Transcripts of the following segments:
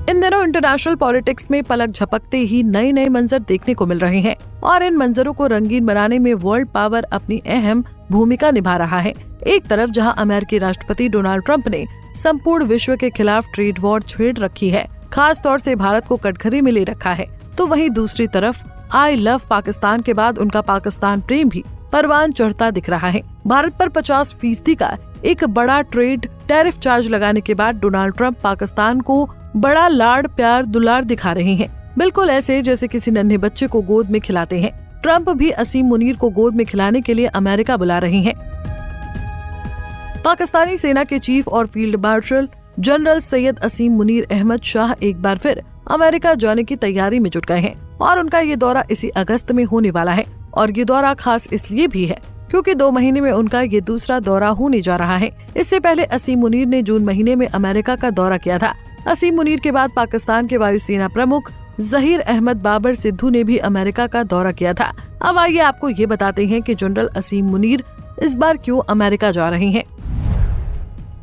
इन दिनों international politics में पलक झपकते ही नए नए मंजर देखने को मिल रहे हैं और इन मंजरों को रंगीन बनाने में वर्ल्ड पावर अपनी अहम भूमिका निभा रहा है। एक तरफ जहां अमेरिकी राष्ट्रपति डोनाल्ड ट्रंप ने संपूर्ण विश्व के खिलाफ ट्रेड वॉर छेड़ रखी है, खास तौर से भारत को कटघरे में ले रखा है, तो वहीं दूसरी तरफ आई लव पाकिस्तान के बाद उनका पाकिस्तान प्रेम भी परवान चढ़ता दिख रहा है। भारत पर 50% का एक बड़ा ट्रेड टैरिफ चार्ज लगाने के बाद डोनाल्ड ट्रंप पाकिस्तान को बड़ा लाड़ प्यार दुलार दिखा रहे हैं, बिल्कुल ऐसे जैसे किसी नन्हे बच्चे को गोद में खिलाते हैं। ट्रंप भी असीम मुनीर को गोद में खिलाने के लिए अमेरिका बुला रहे हैं। पाकिस्तानी सेना के चीफ और फील्ड मार्शल जनरल सैयद असीम मुनीर अहमद शाह एक बार फिर अमेरिका जाने की तैयारी में जुट गए हैं और उनका ये दौरा इसी अगस्त में होने वाला है। और ये दौरा खास इसलिए भी है क्योंकि 2 महीने में उनका ये दूसरा दौरा होने जा रहा है। इससे पहले असीम मुनीर ने जून महीने में अमेरिका का दौरा किया था। असीम मुनीर के बाद पाकिस्तान के वायुसेना प्रमुख जहीर अहमद बाबर सिद्धू ने भी अमेरिका का दौरा किया था। अब आइए आपको ये बताते हैं कि जनरल असीम मुनीर इस बार क्यों अमेरिका जा रहे हैं।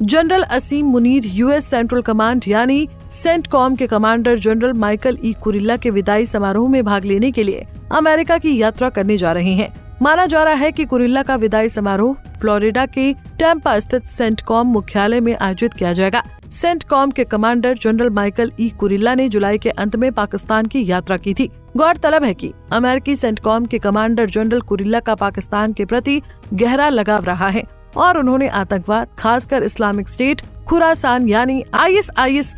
जनरल असीम मुनीर यूएस सेंट्रल कमांड यानी सेंटकॉम के commander general Michael E Kurilla के विदाई समारोह में भाग लेने के लिए अमेरिका की यात्रा करने जा रहे हैं। माना जा रहा है कि कुरिल्ला का विदाई समारोह फ्लोरिडा के टैंपा स्थित सेंटकॉम मुख्यालय में आयोजित किया जाएगा। सेंटकॉम के commander general Michael E Kurilla ने जुलाई के अंत में पाकिस्तान की यात्रा की थी। गौरतलब है कि अमेरिकी सेंटकॉम के कमांडर जनरल कुरिल्ला का पाकिस्तान के प्रति गहरा लगाव रहा है और उन्होंने आतंकवाद, खासकर इस्लामिक स्टेट, खुरासान यानी ISIS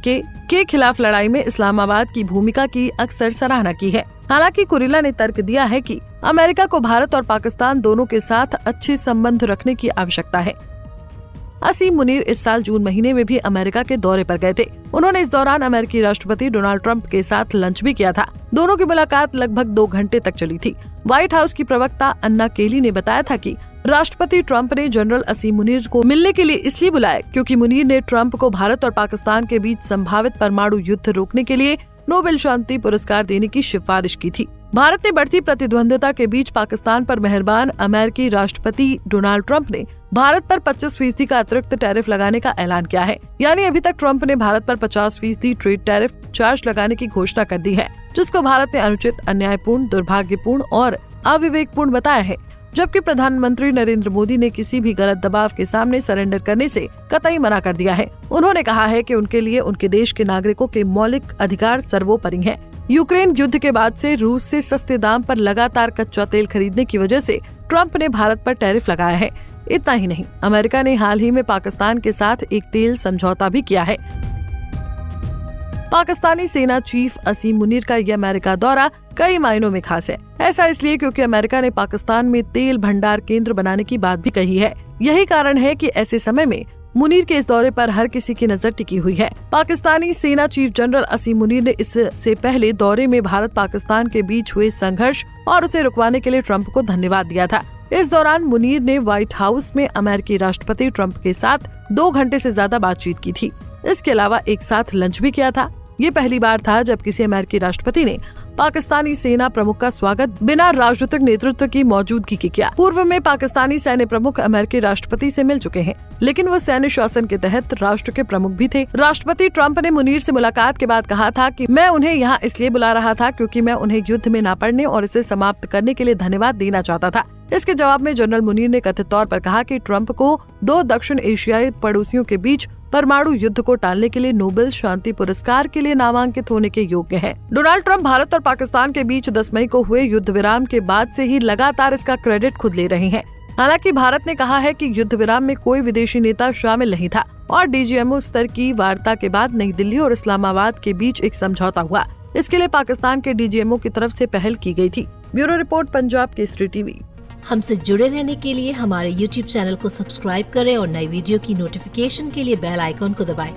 के खिलाफ लड़ाई में इस्लामाबाद की भूमिका की अक्सर सराहना की है। हालांकि कुरिल्ला ने तर्क दिया है कि अमेरिका को भारत और पाकिस्तान दोनों के साथ अच्छे संबंध रखने की आवश्यकता है। असीम मुनीर इस साल जून महीने में भी अमेरिका के दौरे पर गए थे। उन्होंने इस दौरान अमेरिकी राष्ट्रपति डोनाल्ड ट्रंप के साथ लंच भी किया था। दोनों की मुलाकात लगभग 2 घंटे तक चली थी। व्हाइट हाउस की प्रवक्ता अन्ना केली ने बताया था कि राष्ट्रपति ट्रंप ने जनरल असीम मुनीर को मिलने के लिए इसलिए बुलाया क्योंकि मुनीर ने ट्रंप को भारत और पाकिस्तान के बीच संभावित परमाणु युद्ध रोकने के लिए नोबेल शांति पुरस्कार देने की सिफारिश की थी। भारत ने बढ़ती प्रतिद्वंद्विता के बीच पाकिस्तान पर मेहरबान अमेरिकी राष्ट्रपति डोनाल्ड ट्रंप ने भारत पर 25% का अतिरिक्त टैरिफ लगाने का ऐलान किया है। यानी अभी तक ट्रंप ने भारत पर 50% ट्रेड टैरिफ चार्ज लगाने की घोषणा कर दी है, जिसको भारत ने अनुचित, अन्यायपूर्ण, दुर्भाग्यपूर्ण और अविवेकपूर्ण बताया है। जबकि प्रधानमंत्री नरेंद्र मोदी ने किसी भी गलत दबाव के सामने सरेंडर करने से कतई मना कर दिया है। उन्होंने कहा है कि उनके लिए उनके देश के नागरिकों के मौलिक अधिकार सर्वोपरि हैं। यूक्रेन युद्ध के बाद से रूस से सस्ते दाम पर लगातार कच्चा तेल खरीदने की वजह से ट्रंप ने भारत पर टैरिफ लगाया है। इतना ही नहीं, अमेरिका ने हाल ही में पाकिस्तान के साथ एक तेल समझौता भी किया है। पाकिस्तानी सेना चीफ असीम मुनीर का यह अमेरिका दौरा कई मायनों में खास है। ऐसा इसलिए क्योंकि अमेरिका ने पाकिस्तान में तेल भंडार केंद्र बनाने की बात भी कही है। यही कारण है कि ऐसे समय में मुनीर के इस दौरे पर हर किसी की नजर टिकी हुई है। पाकिस्तानी सेना चीफ जनरल असीम मुनीर ने इससे पहले दौरे में भारत पाकिस्तान के बीच हुए संघर्ष और उसे रुकवाने के लिए ट्रंप को धन्यवाद दिया था। इस दौरान मुनीर ने व्हाइट हाउस में अमेरिकी राष्ट्रपति ट्रंप के साथ 2 घंटे से ज्यादा बातचीत की थी। इसके अलावा एक साथ लंच भी किया था। ये पहली बार था जब किसी अमेरिकी राष्ट्रपति ने पाकिस्तानी सेना प्रमुख का स्वागत बिना राजनीतिक नेतृत्व की मौजूदगी के किया। पूर्व में पाकिस्तानी सैन्य प्रमुख अमेरिकी राष्ट्रपति से मिल चुके हैं, लेकिन वो सैन्य शासन के तहत राष्ट्र के प्रमुख भी थे। राष्ट्रपति ट्रंप ने मुनीर से मुलाकात के बाद कहा था कि मैं उन्हें यहाँ इसलिए बुला रहा था क्योंकि मैं उन्हें युद्ध में न पड़ने और इसे समाप्त करने के लिए धन्यवाद देना चाहता था। इसके जवाब में जनरल मुनीर ने कथित तौर पर कहा कि ट्रंप को 2 दक्षिण एशियाई पड़ोसियों के बीच परमाणु युद्ध को टालने के लिए नोबेल शांति पुरस्कार के लिए नामांकित होने के योग्य है। डोनाल्ड ट्रंप भारत और पाकिस्तान के बीच 10 मई को हुए युद्ध विराम के बाद से ही लगातार इसका क्रेडिट खुद ले रहे हैं। हालांकि भारत ने कहा है कि युद्ध विराम में कोई विदेशी नेता शामिल नहीं था और DGMO स्तर की वार्ता के बाद नई दिल्ली और इस्लामाबाद के बीच एक समझौता हुआ। इसके लिए पाकिस्तान के DGMO की तरफ से पहल की गई थी। Bureau report, Punjab Kesari TV. हमसे जुड़े रहने के लिए हमारे YouTube चैनल को सब्सक्राइब करें और नई वीडियो की नोटिफिकेशन के लिए बेल आइकॉन को दबाएं।